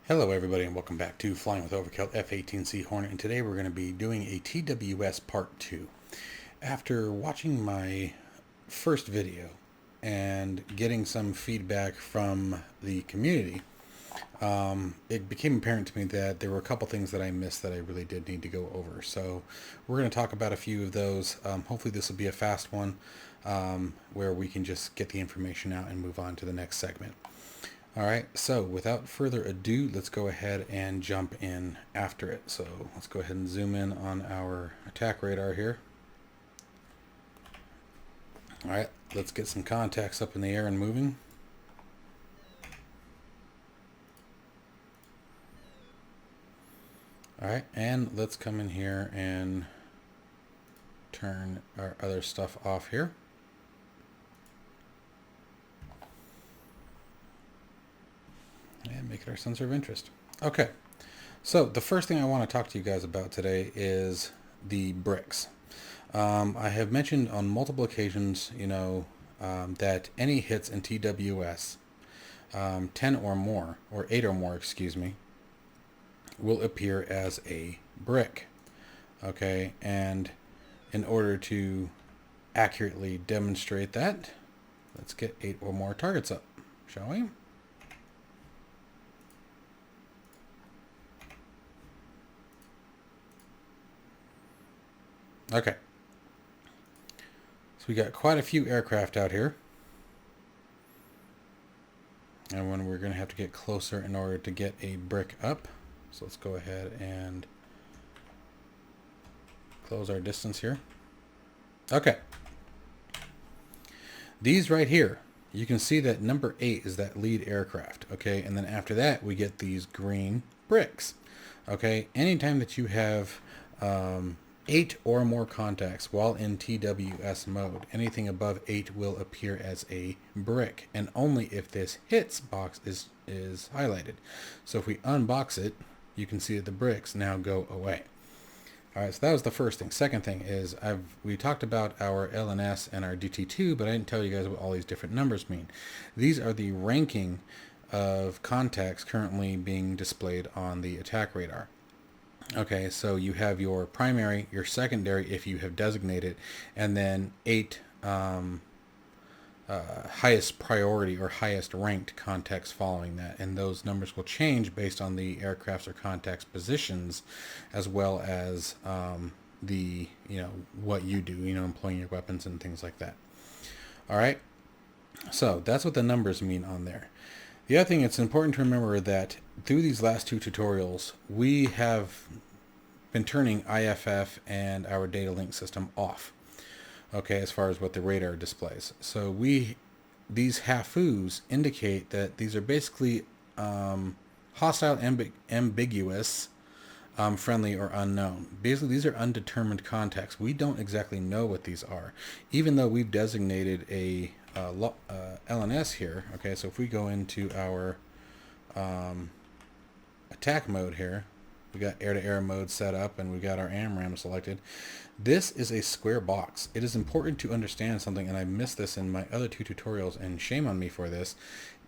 Hello everybody and welcome back to Flying with OverKill F-18C Hornet, and today we're going to be doing a TWS Part 2. After watching my first video and getting some feedback from the community, it became apparent to me that there were a couple things that I missed that I really did need to go over. So we're going to talk about a few of those. Hopefully this will be a fast one where we can just get the information out and move on to the next segment. Alright, so without further ado, let's go ahead and jump in after it. So let's go ahead and zoom in on our attack radar here. Alright, let's get some contacts up in the air and moving. Alright, and let's come in here and turn our other stuff off here. And make it our sensor of interest. Okay, so the first thing I want to talk to you guys about today is the bricks. I have mentioned on multiple occasions, that any hits in TWS, 10 or more, or 8 or more, excuse me, will appear as a brick. Okay, and in order to accurately demonstrate that, let's get 8 or more targets up, shall we? Okay, so we got quite a few aircraft out here, and when we're going to have to get closer in order to get a brick up. So let's go ahead and close our distance here. Okay, these right here, you can see that number 8 is that lead aircraft. Okay, and then after that we get these green bricks. Okay, anytime that you have 8 or more contacts while in TWS mode, anything above 8 will appear as a brick, and only if this hits box is highlighted. So if we unbox it, you can see that the bricks now go away. Alright, so that was the first thing. Second thing is, we talked about our LNS and our DT2, but I didn't tell you guys what all these different numbers mean. These are the ranking of contacts currently being displayed on the attack radar. Okay, so you have your primary, your secondary if you have designated, and then 8 highest priority or highest ranked contacts following that, and those numbers will change based on the aircraft's or contact's positions, as well as the what you do, employing your weapons and things like that. All right, so that's what the numbers mean on there. The other thing, it's important to remember that through these last 2 tutorials, we have been turning IFF and our data link system off. Okay, as far as what the radar displays. So these HAFUs indicate that these are basically hostile, ambiguous, friendly, or unknown. Basically, these are undetermined contacts. We don't exactly know what these are, even though we've designated a LNS here. Okay, so if we go into our attack mode here, we got air-to-air mode set up, and we got our AMRAM selected. This is a square box. It is important to understand something, and I missed this in my other 2 tutorials, and shame on me for this,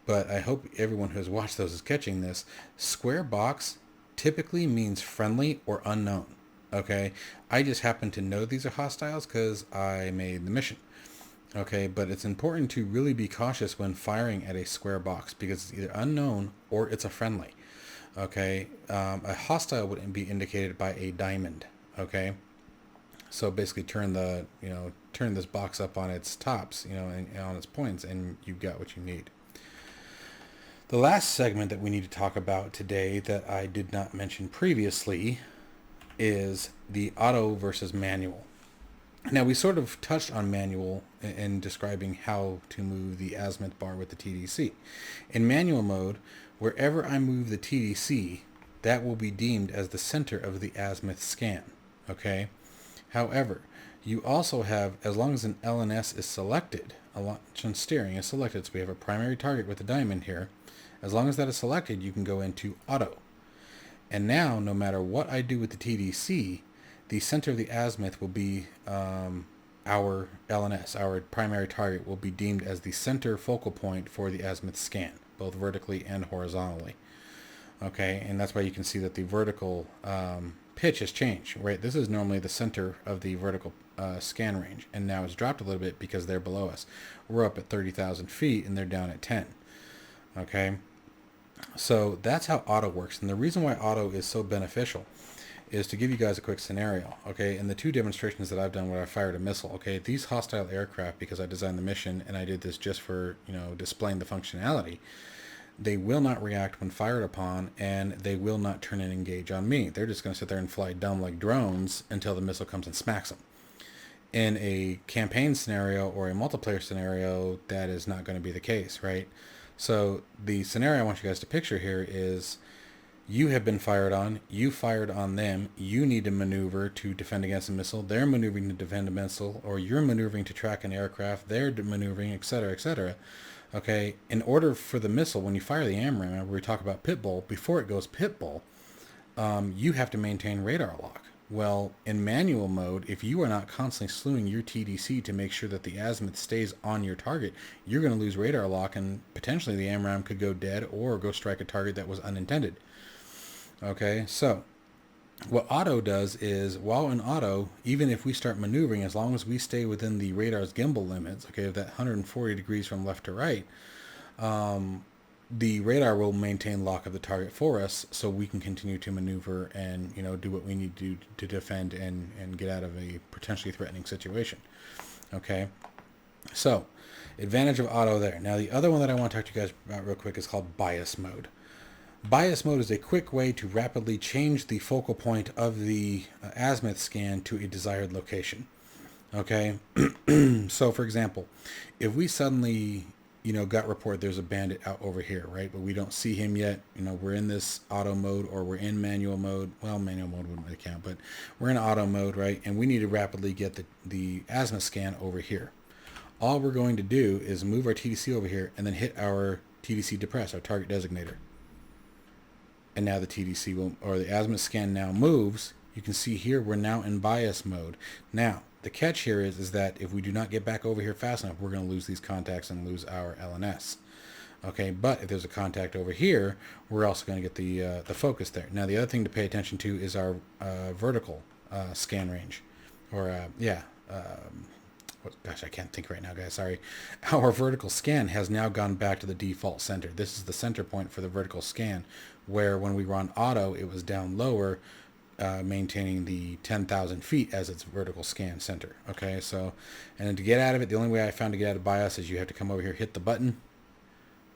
but I hope everyone who has watched those is catching this. Square box typically means friendly or unknown. Okay, I just happen to know these are hostiles because I made the mission. Okay, but it's important to really be cautious when firing at a square box, because it's either unknown or it's a friendly. Okay, a hostile would be indicated by a diamond. Okay, so basically turn this box up on its tops, and on its points, and you've got what you need. The last segment that we need to talk about today that I did not mention previously is the auto versus manual. Now, we sort of touched on manual in describing how to move the azimuth bar with the TDC. In manual mode, wherever I move the TDC, that will be deemed as the center of the azimuth scan. Okay? However, you also have, as long as an LNS is selected, a launch and steering is selected, so we have a primary target with a diamond here. As long as that is selected, you can go into auto. And now, no matter what I do with the TDC, the center of the azimuth will be our LNS, our primary target, will be deemed as the center focal point for the azimuth scan, both vertically and horizontally. Okay, and that's why you can see that the vertical pitch has changed, right? This is normally the center of the vertical scan range, and now it's dropped a little bit because they're below us. We're up at 30,000 feet, and they're down at 10. Okay, so that's how auto works, and the reason why auto is so beneficial is to give you guys a quick scenario. Okay, in the two demonstrations that I've done where I fired a missile, okay, these hostile aircraft, because I designed the mission and I did this just for, you know, displaying the functionality, they will not react when fired upon, and they will not turn and engage on me. They're just going to sit there and fly dumb like drones until the missile comes and smacks them. In a campaign scenario or a multiplayer scenario, that is not going to be the case, right? So the scenario I want you guys to picture here is you have been fired on, you fired on them, you need to maneuver to defend against a missile, they're maneuvering to defend a missile, or you're maneuvering to track an aircraft, they're maneuvering, etc., etc. Okay, in order for the missile, when you fire the AMRAAM, remember we talk about pitbull, before it goes pitbull, you have to maintain radar lock. Well, in manual mode, if you are not constantly slewing your TDC to make sure that the azimuth stays on your target, you're going to lose radar lock, and potentially the AMRAAM could go dead or go strike a target that was unintended. Okay, so what auto does is, while in auto, even if we start maneuvering, as long as we stay within the radar's gimbal limits, okay, of that 140 degrees from left to right, the radar will maintain lock of the target for us, so we can continue to maneuver and, you know, do what we need to do to defend and get out of a potentially threatening situation. Okay, so advantage of auto there. Now the other one that I want to talk to you guys about real quick is called bias mode. Bias mode is a quick way to rapidly change the focal point of the azimuth scan to a desired location. Okay, so for example, if we suddenly, you know, got report there's a bandit out over here, right, but we don't see him yet, you know, we're in this auto mode or we're in manual mode. Well, manual mode wouldn't really count, but we're in auto mode, right, and we need to rapidly get the azimuth scan over here. All we're going to do is move our TDC over here and then hit our TDC depress, our target designator. And now the TDC will, or the azimuth scan now moves. You can see here we're now in bias mode. Now, the catch here is that if we do not get back over here fast enough, we're going to lose these contacts and lose our LNS. Okay, but if there's a contact over here, we're also going to get the focus there. Now, the other thing to pay attention to is our vertical scan range. Or, gosh, I can't think right now, guys. Sorry. Our vertical scan has now gone back to the default center. This is the center point for the vertical scan, where when we were on auto, it was down lower, maintaining the 10,000 feet as its vertical scan center. Okay, so, and then to get out of it, the only way I found to get out of bias is you have to come over here, hit the button.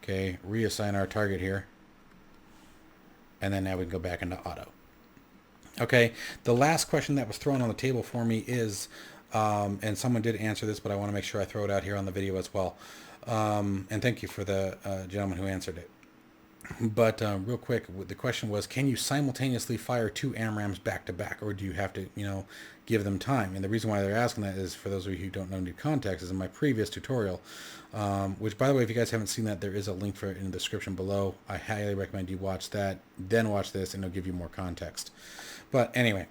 Okay, reassign our target here. And then now we can go back into auto. Okay, the last question that was thrown on the table for me is, and someone did answer this, but I want to make sure I throw it out here on the video as well. And thank you for the gentleman who answered it. But real quick, the question was, can you simultaneously fire two AMRAAMs back to back, or do you have to, you know, give them time? And the reason why they're asking that is, for those of you who don't know new context, is in my previous tutorial, which, by the way, if you guys haven't seen that, there is a link for it in the description below. I highly recommend you watch that, then watch this, and it'll give you more context. But anyway,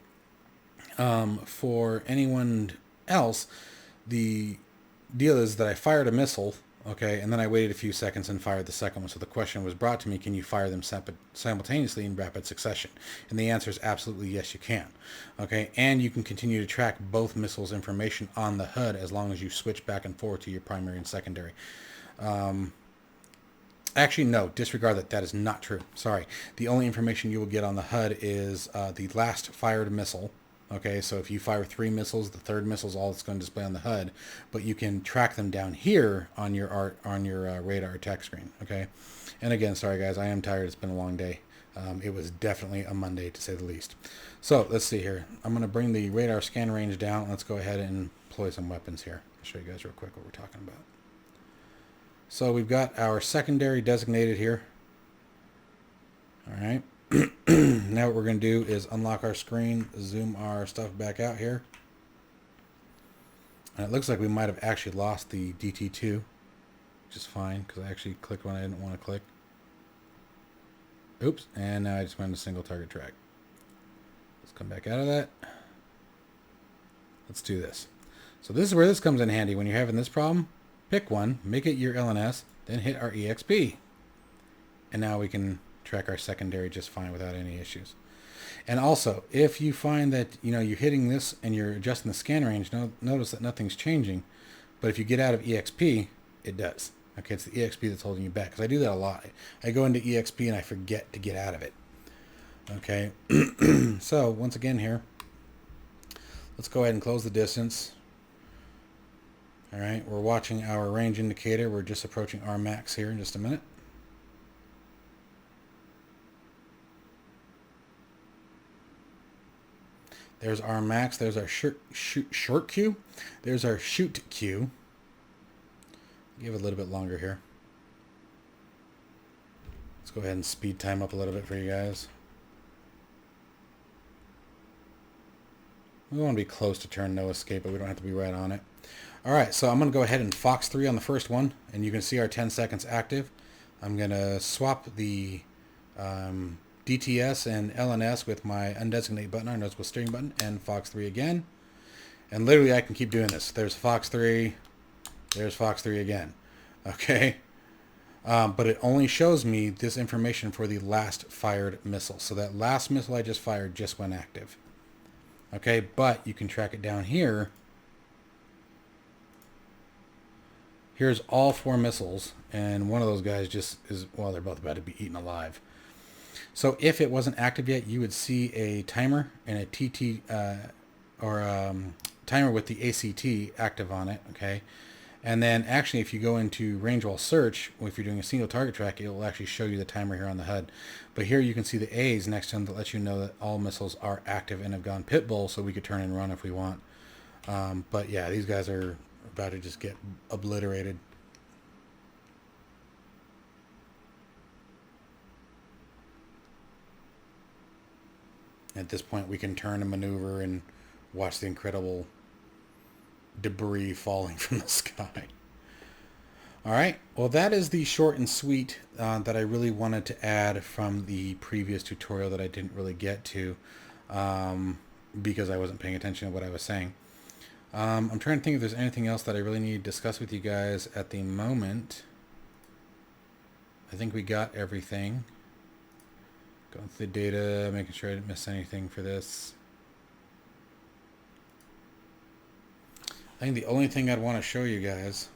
for anyone else, the deal is that I fired a missile, okay, and then I waited a few seconds and fired the second one. So the question was brought to me, can you fire them simultaneously in rapid succession? And the answer is absolutely yes, you can. Okay, and you can continue to track both missiles' information on the HUD as long as you switch back and forth to your primary and secondary. Actually, no, disregard that. That is not true. Sorry. The only information you will get on the HUD is the last fired missile. Okay, so if you fire 3 missiles, the third missile is all it's going to display on the HUD, but you can track them down here on your radar attack screen. Okay, and again, sorry guys, I am tired. It's been a long day. It was definitely a Monday, to say the least. So let's see here. I'm going to bring the radar scan range down. Let's go ahead and employ some weapons here. I'll show you guys real quick what we're talking about. So we've got our secondary designated here. All right. Now what we're going to do is unlock our screen, zoom our stuff back out here. And it looks like we might have actually lost the DT2, which is fine because I actually clicked when I didn't want to click. Oops, and now I just went to single target track. Let's come back out of that. Let's do this. So this is where this comes in handy. When you're having this problem, pick one, make it your LNS, then hit our EXP. And now we can track our secondary just fine without any issues. And also, if you find that you're hitting this and you're adjusting the scan range, notice that nothing's changing. But if you get out of EXP, it does. Okay, it's the EXP that's holding you back. Because I do that a lot. I go into EXP and I forget to get out of it. Okay, so once again here, let's go ahead and close the distance. All right, we're watching our range indicator. We're just approaching our max here in just a minute. There's our max. There's our short cue. There's our shoot cue. Give it a little bit longer here. Let's go ahead and speed time up a little bit for you guys. We want to be close to turn no escape, but we don't have to be right on it. All right, so I'm going to go ahead and Fox 3 on the first one, and you can see our 10 seconds active. I'm going to swap the DTS and LNS with my undesignate button, our noticeable steering button, and Fox 3 again. And literally I can keep doing this. There's Fox 3, there's Fox 3 again. Okay? But it only shows me this information for the last fired missile. So that last missile I just fired just went active. Okay, but you can track it down here. Here's all 4 missiles, and one of those guys just is, well, they're both about to be eaten alive. So if it wasn't active yet, you would see a timer and a timer with the ACT active on it, okay? And then actually if you go into range while search, if you're doing a single target track, it will actually show you the timer here on the HUD. But here you can see the A's next to them that let you know that all missiles are active and have gone pit bull, so we could turn and run if we want. But yeah, these guys are about to just get obliterated. At this point, we can turn and maneuver and watch the incredible debris falling from the sky. All right, well, that is the short and sweet that I really wanted to add from the previous tutorial that I didn't really get to because I wasn't paying attention to what I was saying. I'm trying to think if there's anything else that I really need to discuss with you guys at the moment. I think we got everything. Going through the data, making sure I didn't miss anything for this. I think the only thing I'd want to show you guys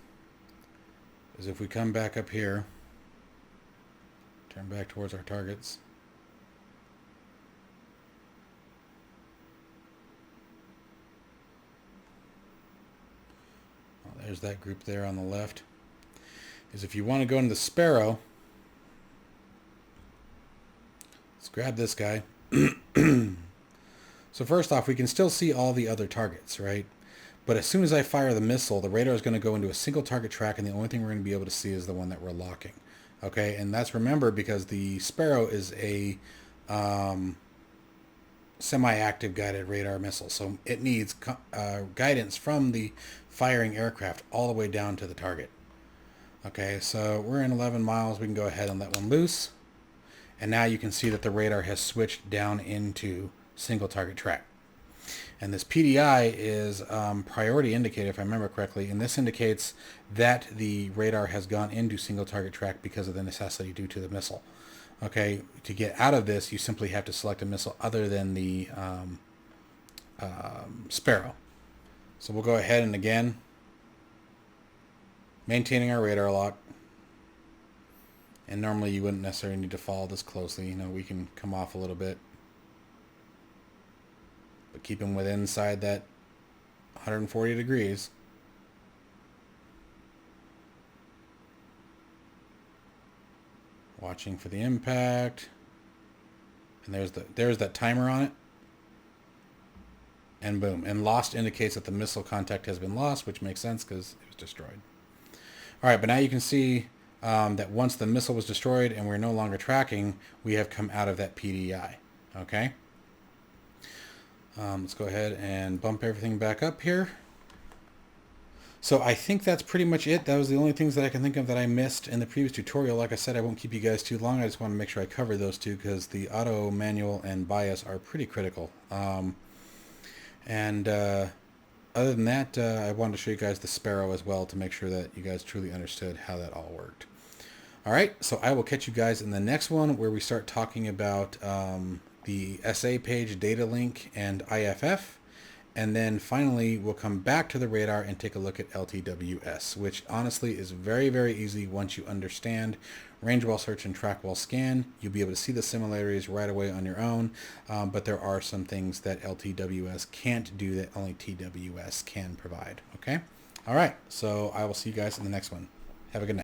is if we come back up here, turn back towards our targets. Well, there's that group there on the left. Is if you want to go into the Sparrow, let's grab this guy. So first off, we can still see all the other targets, right? But as soon as I fire the missile, the radar is going to go into a single target track, and the only thing we're going to be able to see is the one that we're locking. Okay, and that's, remember, because the Sparrow is a semi-active guided radar missile, so it needs guidance from the firing aircraft all the way down to the target. Okay, so we're in 11 miles. We can go ahead and let one loose. And now you can see that the radar has switched down into single target track. And this PDI is priority indicator, if I remember correctly, and this indicates that the radar has gone into single target track because of the necessity due to the missile. Okay, to get out of this, you simply have to select a missile other than the Sparrow. So we'll go ahead and again, maintaining our radar lock. And normally you wouldn't necessarily need to follow this closely. You know, we can come off a little bit. But keep them within inside that 140 degrees. Watching for the impact. And there's that timer on it. And boom. And lost indicates that the missile contact has been lost, which makes sense because it was destroyed. All right, but now you can see that once the missile was destroyed and we're no longer tracking, we have come out of that PDI. Okay? Let's go ahead and bump everything back up here. So I think that's pretty much it. That was the only things that I can think of that I missed in the previous tutorial. Like I said, I won't keep you guys too long. I just want to make sure I cover those two because the auto, manual, and bias are pretty critical. Other than that, I wanted to show you guys the Sparrow as well to make sure that you guys truly understood how that all worked. All right, so I will catch you guys in the next one where we start talking about the SA page, data link, and IFF. And then finally, we'll come back to the radar and take a look at LTWS, which honestly is very, very easy once you understand range while search and track while scan. You'll be able to see the similarities right away on your own, but there are some things that LTWS can't do that only TWS can provide, okay? All right, so I will see you guys in the next one. Have a good night.